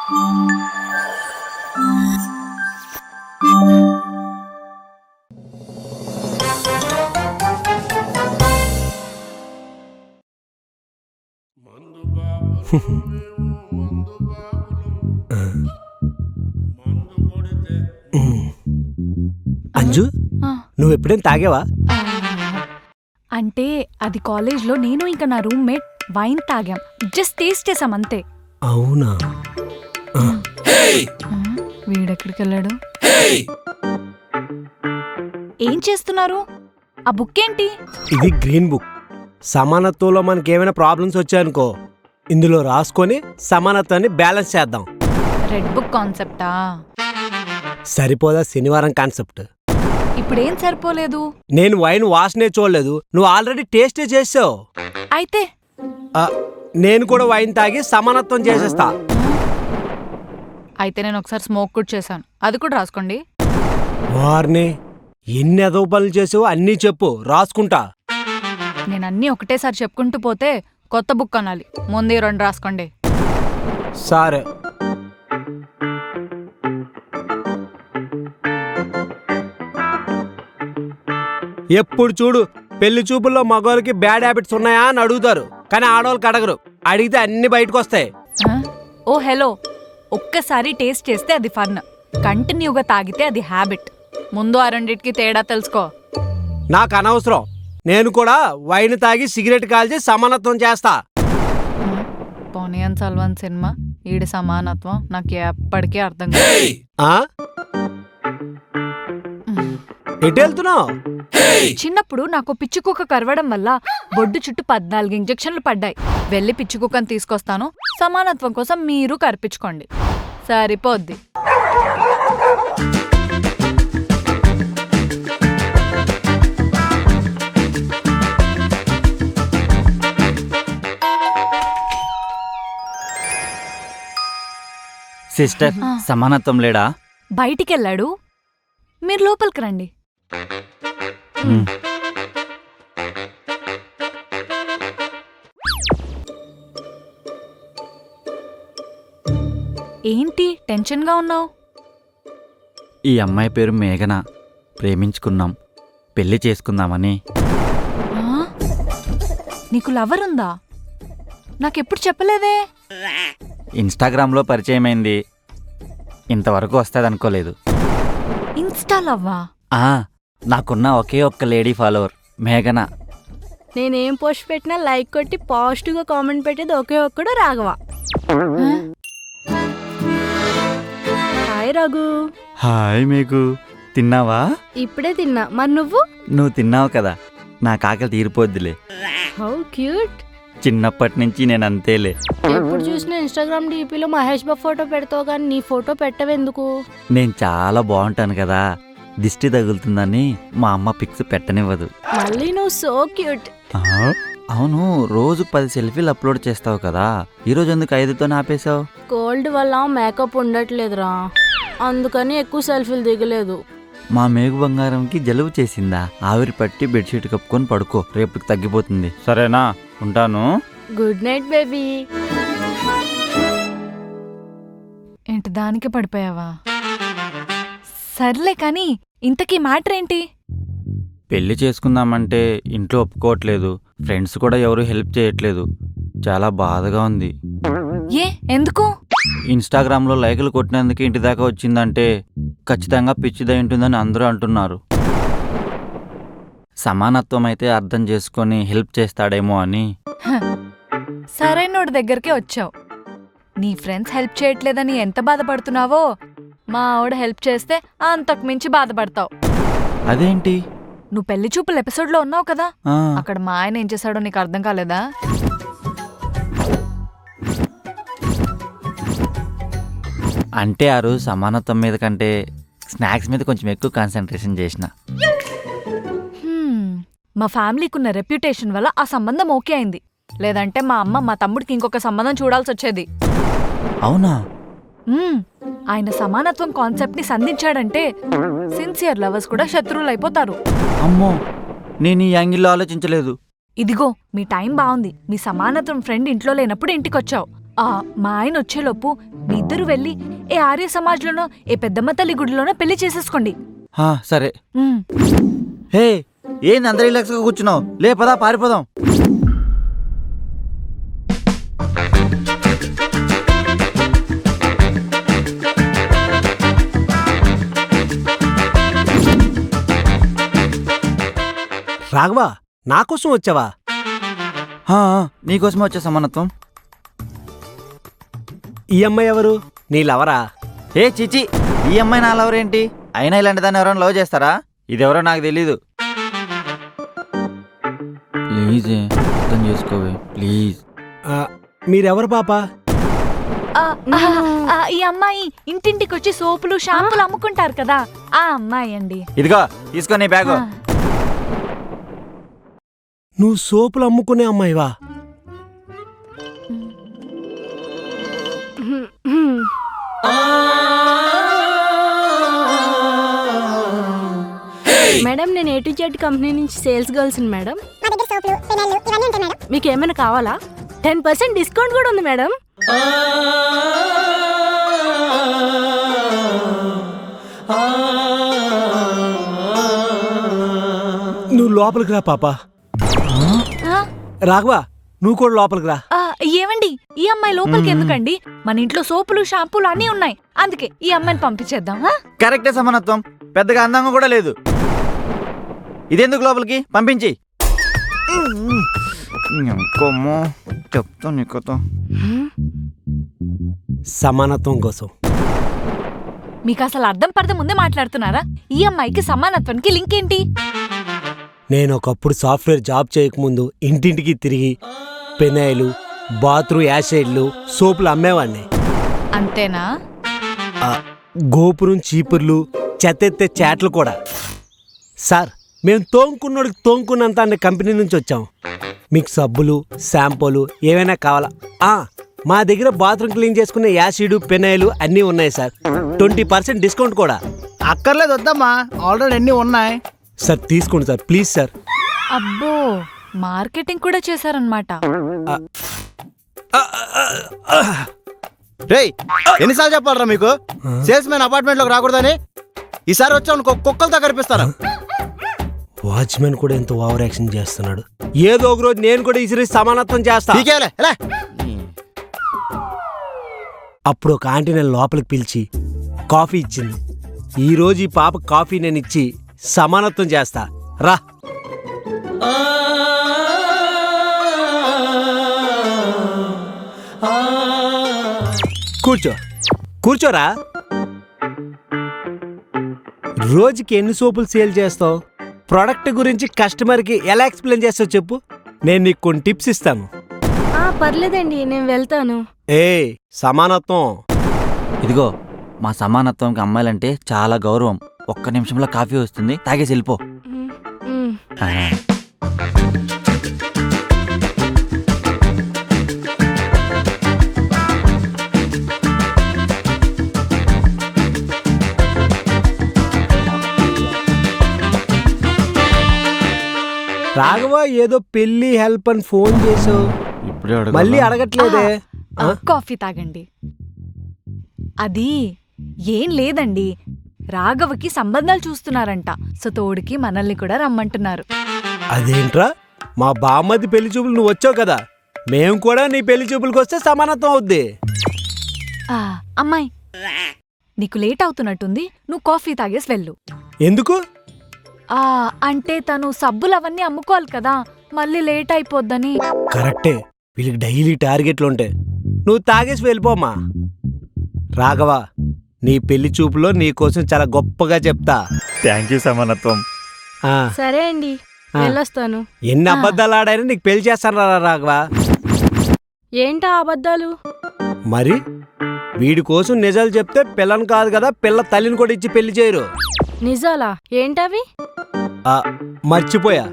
అంజు, నువ్వు ఎప్పుడేం తాగావా? అంటే అది కాలేజ్లో నేను ఇంకా నా రూమ్మేట్ వైన్ తాగాం, జస్ట్ టేస్ట్ చేసాం అంతే. అవునా? వీడెక్కడికి వెళ్ళాడు? ఏం చేస్తున్నారు? ఆ బుక్ ఏంటి? ఇది గ్రీన్ బుక్. సమానత్వంలో మనకేమైనా ప్రాబ్లమ్స్ వచ్చాయనుకో ఇందులో రాసుకొని సమానత్వాన్ని బ్యాలెన్స్ చేద్దాం. Red book కాన్సెప్టా? సరిపోదా శనివారం కాన్సెప్ట్? ఇప్పుడేం సరిపోలేదు. నేను వైన్ వాసనే చూడలేదు, నువ్వు ఆల్రెడీ టేస్టే చేసావు. అయితే నేను కూడా వైన్ తాగి సమానత్వం చేసేస్తా. అయితే నేను ఒకసారి స్మోక్ కూడా చేశాను, అది కూడా రాసుకోండి. వారిని ఎన్ని ఎదవ పనులు చేసావు అన్నీ చెప్పు, రాసుకుంటా. నేను అన్నీ ఒకటేసారి చెప్పుకుంటూ పోతే కొత్త బుక్ అనాలి. ముందే 2 రాసుకోండి. సరే. ఎప్పుడు చూడు పెళ్లి చూపుల్లో మగవాళ్ళకి బ్యాడ్ హ్యాబిట్స్ ఉన్నాయా అని అడుగుతారు, కానీ ఆడవాళ్ళకి అడగరు. అడిగితే అన్ని బయటకు వస్తాయి. ఓ హలో, ఒక్కసారి టేస్ట్ చేస్తే అది ఫన్, కంటిన్యూగా తాగితే అది హ్యాబిట్. ముందు ఆ రెండిటికి తేడా తెలుసుకో. నాకు అనవసరం, నేను కూడా వైన్ తాగి సిగరెట్ కాల్చి సమానత్వం చేస్తా. పోనియన్ సల్వాన్ సినిమా ఈడి సమానత్వం నాకు ఎప్పటికీ అర్థం కాదు. ఎటు వెళ్తున్నావు? చిన్నప్పుడు నాకు పిచ్చి కుక్క కరవడం వల్ల బొడ్డు చుట్టూ 14 ఇంజెక్షన్లు పడ్డాయి. వెళ్ళి పిచ్చి కుక్కను తీసుకొస్తాను, సమానత్వం కోసం మీరు కరిపించుకోండి, సరిపోద్ది. సిస్టర్, సమానత్వం లేడా? బయటికెళ్ళాడు, మీరు లోపలికి రండి. ఏంటి టెన్షన్గా ఉన్నావు? ఈ అమ్మాయి పేరు మేఘన, ప్రేమించుకున్నాం, పెళ్లి చేసుకుందామని. నీకు లవర్ ఉందా? నాకెప్పుడు చెప్పలేదే. ఇన్స్టాగ్రామ్లో పరిచయమైంది, ఇంతవరకు వస్తుందనుకోలేదు. ఇన్స్టా లవ్వా? నాకున్న ఒకే ఒక్క లేడీ ఫాలోవర్ మేఘన. నేనేం పోస్ట్ పెట్టినా లైక్ కొట్టి పాజిటివ్గా కామెంట్ పెట్టేది ఒకే ఒక్కడు రాఘవ. హాయ్ రఘు. హాయ్ మేఘు, తిన్నావా? ఇప్పుడే తిన్నా, మరి నువ్వు తిన్నావు కదా, నా ఆకలి తీరిపోద్దిలే. How cute. చిన్నప్పటి నుంచి నేను అంతేలే. ఎప్పుడు చూసినా ఇన్స్టాగ్రామ్ డీపీలో మహేష్ బాబు ఫోటో పెడతావు కానీ నీ ఫోటో పెట్టవెందుకు? నేను చాలా బాగుంటాను కదా, దిష్టి తగులుతుందని మా అమ్మ పిక్స్ పెట్టనివ్వదు. మళ్ళీ నువ్వు సో క్యూట్. అవును, రోజు 10 సెల్ఫీలు అప్లోడ్ చేస్తావు కదా, ఈరోజు ఎందుకు 5తో ఆపేశావు? కోల్డ్ వల్ల మేకప్ ఉండట్లేదురా, అందుకని ఎక్కువ సెల్ఫీలు దిగలేదు. మా మేఘు బంగారంకి జలుబు చేసిందా? ఆవిరి పట్టి బెడ్షీట్ కప్పుకొని పడుకో, రేపుకి తగ్గిపోతుంది. సరేనా? ఉంటాను. Good night baby. ఏంటి దానికి పడిపోయావా? సర్లే కానీ ఇంతకీ మ్యాటర్ ఏంటి? పెళ్లి చేసుకుందామంటే ఇంట్లో ఒప్పుకోవట్లేదు, ఫ్రెండ్స్ కూడా ఎవరు హెల్ప్ చేయట్లేదు, చాలా బాధగా ఉంది. ఏ ఎందుకు? ఇన్స్టాగ్రామ్లో లైకులు కొట్టినందుకు ఇంటి దాకా వచ్చిందంటే ఖచ్చితంగా పిచ్చిదై ఉంటుందని అందరూ అంటున్నారు. సమానత్వం అయితే అర్థం చేసుకొని హెల్ప్ చేస్తాడేమో అని. సరైనోడి దగ్గరికే వచ్చావు. నీ ఫ్రెండ్స్ హెల్ప్ చేయట్లేదని ఎంత బాధపడుతున్నావో, మా ఆవిడ హెల్ప్ చేస్తే అంతకు మించి బాధపడతావు. అదేంటి? నువ్వు పెళ్లి చూపుల ఎపిసోడ్లో ఉన్నావు కదా, అక్కడ మా ఆయన ఏం చేశాడో నీకు అర్థం కాలేదా? అంటే ఆ రోజు సమానత్వం మీద కంటే స్నాక్స్ మీద కొంచెం ఎక్కువ కాన్సన్ట్రేషన్ చేసిన. మా ఫ్యామిలీకున్న రెప్యుటేషన్ వల్ల ఆ సంబంధం ఓకే అయింది, లేదంటే మా అమ్మ మా తమ్ముడికి ఇంకొక సంబంధం చూడాల్సి వచ్చేది. అవునా? ఆయన సమానత్వం కాన్సెప్ట్ ని సంధించాడంటే సిన్సియర్ లవర్స్ కూడా శత్రువులు అయిపోతారు. అమ్మో, నేను ఈ యాంగిల్లో ఆలోచించలేదు. ఇదిగో మీ టైం బాగుంది. మీ సమానత్వం ఫ్రెండ్ ఇంట్లో లేనప్పుడు ఇంటికొచ్చావు, మా ఆయన వచ్చేలోపు మీ ఇద్దరు వెళ్ళి ఏ ఆర్య సమాజ్లోనో ఏ పెద్దమ్మ తల్లి గుడిలోనో పెళ్లి చేసేసుకోండి. సరే. ఉమ్. హే, ఏంది అందరు రిలాక్స్గా కూర్చున్నావు? లే పదా పారిపోదాం. రాఘవా, నా కోసం వచ్చావా? నీకోసమే వచ్చే సమానత్వం. ఈ అమ్మాయి ఎవరు? నీ లవరా? ఏ చిచి, ఈ అమ్మాయి నా లవర్ ఏంటి? అయినా ఇలాంటి దాన్ని ఎవరైనా లవ్ చేస్తారా? ఇదెవరో నాకు తెలీదు. ప్లీజ్ అర్థం చేసుకోవే ప్లీజ్. మీరెవరు పాపా? ఈ అమ్మాయి ఇంటింటికి వచ్చి సోపులు షాంపులు అమ్ముకుంటారు కదా, ఆ అమ్మాయి అండి. ఇదిగో తీసుకో నీ బ్యాగు. నువ్వు సోపులు అమ్ముకునే అమ్మాయివా? మేడం, నేను A to Z కంపెనీ నుంచి సేల్స్ గర్ల్స్ మేడం. మీకు ఏమైనా కావాలా? 10% డిస్కౌంట్ కూడా ఉంది మేడం. నువ్వు లోపలికి రా పాపా. రాఘవా, నువ్వు కూడా లోపలికి రా. ఏమండి, ఈ అమ్మాయి లోపలికి ఎందుకండి? మన ఇంట్లో సోపులు షాంపూలు అన్నీ ఉన్నాయి, అందుకే ఈ అమ్మాయిని పంపించేద్దాం. కరెక్టే సమానత్వం. పెద్దగా అందంగా కూడా లేదు. ఇదెందుకు లోపలికి పంపించి? చెప్తా నీకు సమానత్వం కోసం. మీకు అసలు అర్థం పడద ముందే మాట్లాడుతున్నారా? ఈ అమ్మాయికి సమానత్వానికి లింక్ ఏంటి? నేను ఒకప్పుడు సాఫ్ట్వేర్ జాబ్ చేయకముందు ఇంటింటికి తిరిగి పెనాయిలు, బాత్రూమ్ యాసిడ్లు, సోపులు అమ్మేవాడిని. అంతేనా? గోపురం చీపుర్లు, చెత్తెత్తే చాట్లు కూడా. సార్, మేము తోంకున్నోడికి తోంకున్నంత అనే కంపెనీ నుంచి వచ్చాం. మీకు సబ్బులు, షాంపూలు ఏమైనా కావాలా? మా దగ్గర బాత్రూమ్ క్లీన్ చేసుకునే యాసిడ్, పెనాయిలు అన్నీ ఉన్నాయి సార్. 20% డిస్కౌంట్ కూడా. అక్కర్లేదు, వద్దమ్మా, ఆల్రెడీ అన్నీ ఉన్నాయి. సార్ తీసుకోండి సార్, ప్లీజ్ సార్. అబ్బో, మార్కెటింగ్ కూడా చేశారనమాట. రేయ్, ఎన్నిసార్లు చెప్పాలరా మీకు సేల్స్ మ్యాన్ అపార్ట్మెంట్ లోకి రాకూడదని? ఈసారి వచ్చాను కుక్కలతో కనిపిస్తారా? వాచ్మెన్ కూడా ఎంతో ఓవర్ యాక్షన్ చేస్తున్నాడు. ఏదో ఒక రోజు నేను కూడా ఇసిరి సమానత్వం చేస్తా. అప్పుడు ఒక ఆంటీ నేను లోపలికి పిలిచి కాఫీ ఇచ్చింది. ఈ రోజు ఈ పాప కాఫీ నేను ఇచ్చి సమానత్వం చేస్తా. రా. కూర్చో, కూర్చోరా. రోజుకి ఎన్ని సోపులు సేల్ చేస్తావు? ప్రోడక్ట్ గురించి కస్టమర్కి ఎలా ఎక్స్ప్లెయిన్ చేస్తావు చెప్పు, నేను నీకు కొన్ని టిప్స్ ఇస్తాను. పర్లేదండి, నేను వెళ్తాను. సమానత్వం. ఇదిగో, మా సమానత్వంకి అమ్మాయిలంటే చాలా గౌరవం. ఒక్క నిమిషంలో కాఫీ వస్తుంది, తాగేసి వెళ్ళిపో. రాఘవ, ఏదో పెళ్లి హెల్ప్ అని ఫోన్ చేసావు, మళ్ళీ అడగట్లేదే. కాఫీ తాగండి. అది ఏం లేదండి, రాఘవకి సంబంధాలు చూస్తున్నారంట, సో తోడికి మనల్ని కూడా రమ్మంటున్నారు. అదేంట్రా, మా బామ్మది పెళ్లి చూపులు నువ్వు వచ్చావు కదా, మేము కూడా నీ పెళ్లి చూపులకు వస్తే సమానత్వం అవుద్ది. అమ్మాయి, నీకు లేట్ అవుతున్నట్టుంది, నువ్వు కాఫీ తాగేసి వెళ్ళు. ఎందుకు? అంటే తను సబ్బులు అవన్నీ అమ్ముకోవాలి కదా, మళ్ళీ లేట్ అయిపోద్దని. కరెక్టే, వీళ్ళకి డైలీ టార్గెట్లు ఉంటాయి. నువ్వు తాగేసి వెళ్ళిపోమ్మా. రాఘవ, నీ పెళ్లి చూపులో నీ కోసం చాలా గొప్పగా చెప్తా. థ్యాంక్ యూ సమానత్వం. సరే అండి, వెళ్ళొస్తాను. ఎన్ని అబద్ధాలు ఆడాయని నీకు పెళ్లి చేస్తాను రా రాఘవ. ఏంటా అబద్ధాలు? మరి వీడి కోసం నిజాలు చెప్తే పిల్లని కాదు కదా, పిల్ల తల్లిని కూడా ఇచ్చి పెళ్లి చేయరు. నిజాలా? ఏంటవి? మర్చిపోయా,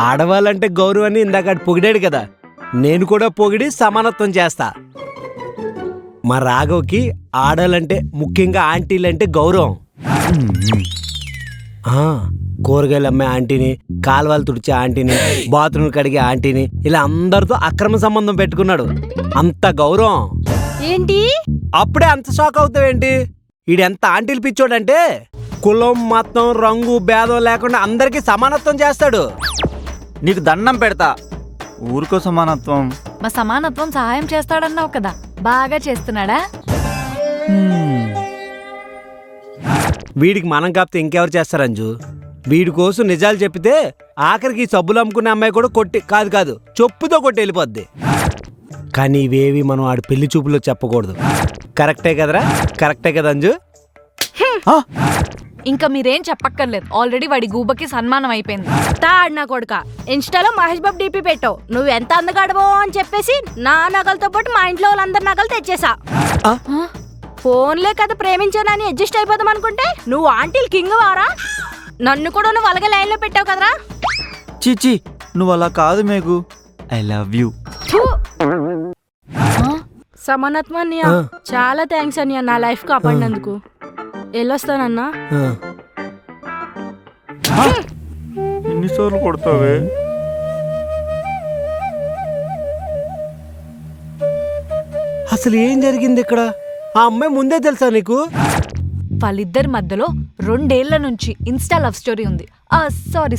ఆడవాళ్ళంటే గౌరవాన్ని ఇందాక పొగిడాడు కదా, నేను కూడా పొగిడి సమానత్వం చేస్తా. మా రాఘవ్కి ఆడాలంటే, ముఖ్యంగా ఆంటీలంటే గౌరవం. కూరగాయలు అమ్మే ఆంటీని, కాలువలు తుడిచే ఆంటీని, బాత్రూమ్ కడిగే ఆంటీని, ఇలా అందరితో అక్రమ సంబంధం పెట్టుకున్నాడు. అంత గౌరవం. ఏంటి? అప్పుడే అంత షాక్ అవుతావేంటి? ఈడెంత ఆంటీలు పిచ్చోడంటే కులం, మతం, రంగు భేదం లేకుండా అందరికీ సమానత్వం చేస్తాడు. నీకు దండం పెడతా, ఊరికో సమానత్వం. మా సమానత్వం సహాయం చేస్తాడన్నావు కదా, బాగా చేస్తున్నాడా? వీడికి మనం కాపితే ఇంకెవరు చేస్తారు అంజు? వీడి కోసం నిజాలు చెప్పితే ఆఖరికి ఈ సబ్బులు అమ్ముకునే అమ్మాయి కూడా కొట్టి కాదు చెప్పుతో కొట్టి వెళ్ళిపోద్ది. కానీ ఇవేవి మనం ఆడి పెళ్లి చూపులో చెప్పకూడదు. కరెక్టే కదరా? కరెక్టే కదా అంజు? ఇంకా మీరేం చెప్పక్కర్లేదు, ఆల్రెడీ వాడి గూబకి సన్మానం అయిపోయింది. తాడు నా కొడుక, ఇన్స్టాలో మహేష్ బాబు డీపీ పెట్టావు. నువ్వు ఎంత అందగాడవో అని చెప్పేసి నా నగలతో పాటు మా ఇంట్లో వాళ్ళందరి నగలు తెచ్చేసా. ఫోన్లే కదా ప్రేమించానని అడ్జస్ట్ అయిపోదాం అనుకుంటే నువ్వు ఆంటీలు కింగ్ వారా? నన్ను కూడా నువ్వు అలాగే లైన్లో పెట్టావు కదరా. చీచి, నువ్వు అలా కాదు మేఘు. I love you. సమానత్వం అన్నయ్య, చాలా థ్యాంక్స్ అన్నయ్య నా లైఫ్ కాపాడినందుకు. వెళ్ళొస్తానన్నా. ఎన్నిసార్లు కొడతావే? అసలు ఏం జరిగింది ఇక్కడ? ఆ అమ్మాయి ముందే తెలుసా నీకు? వాళ్ళిద్దరి మధ్యలో 2 ఏళ్ల నుంచి ఇన్స్టా లవ్ స్టోరీ ఉంది.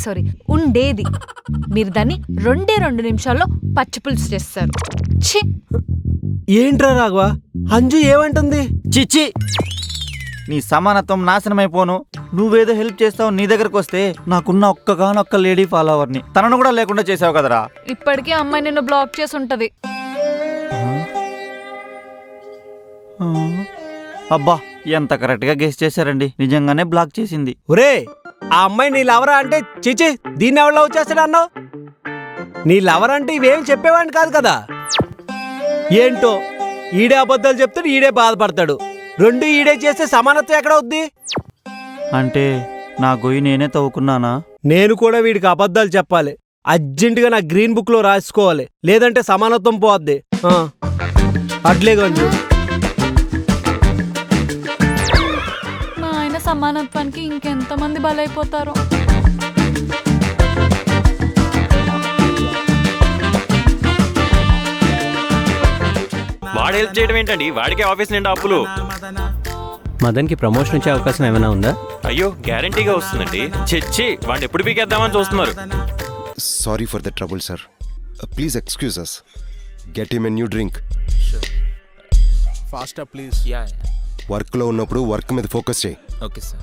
సారీ ఉండేది. మీరు దాన్ని 2 నిమిషాల్లో పచ్చిపులుసు చేస్తారు. ఛీ! ఏంట్రా రాఘవ, అంజు ఏమంటుంది? చిచ్చి, నీ సమానత్వం నాశనమైపోను. నువ్వేదో హెల్ప్ చేస్తావు, నీ దగ్గరకు వస్తే నాకున్న ఒక్కగానొక్క లేడీ ఫాలోవర్ని తనను కూడా లేకుండా చేసావు కదరా. ఇప్పటికే అమ్మాయి నిన్ను బ్లాక్ చేసి ఉంటది. అబ్బా, ఎంత కరెక్ట్ గా గెస్ చేశారండి. నిజంగానే బ్లాక్ చేసింది. ఒరే, ఆ అమ్మాయి నీ లవరా అంటే చిచి దీన్ని ఎవరు లవ్ చేస్తాడు అన్నావు? నీ లవర్ అంటే ఇవేం చెప్పేవాడిని కాదు కదా. ఏంటో ఈడే అబద్ధాలు చెప్తాడు, ఈడే బాధపడతాడు. 2 ఈడే చేస్తే సమానత్వం ఎక్కడ అవుద్ది? అంటే నా గొయ్యి నేనే తవ్వుకున్నానా? నేను కూడా వీడికి అబద్ధాలు చెప్పాలి. అర్జెంటుగా నా గ్రీన్ బుక్ లో రాసుకోవాలి, లేదంటే సమానత్వం పోద్ది. అట్లే గంజు. మా ఆయన సమానత్వానికి ఇంకెంతమంది బలైపోతారో. వాడు హెల్ప్ చేయడం ఏంటండి? వాడికే ఆఫీస్ నిండా అప్పులు. మదన్కి ప్రమోషన్ వచ్చే అవకాశం ఏమైనా ఉందా? అయ్యో, గ్యారంటీగా వస్తుందండి. చెచ్చి, వాడిని ఎప్పుడు పీకేద్దామని చూస్తున్నారు. Sorry for the trouble, sir. Please excuse us. Get him a new drink. Faster, please. వర్క్లో ఉన్నప్పుడు వర్క్ మీద ఫోకస్ చేయి. Okay, sir.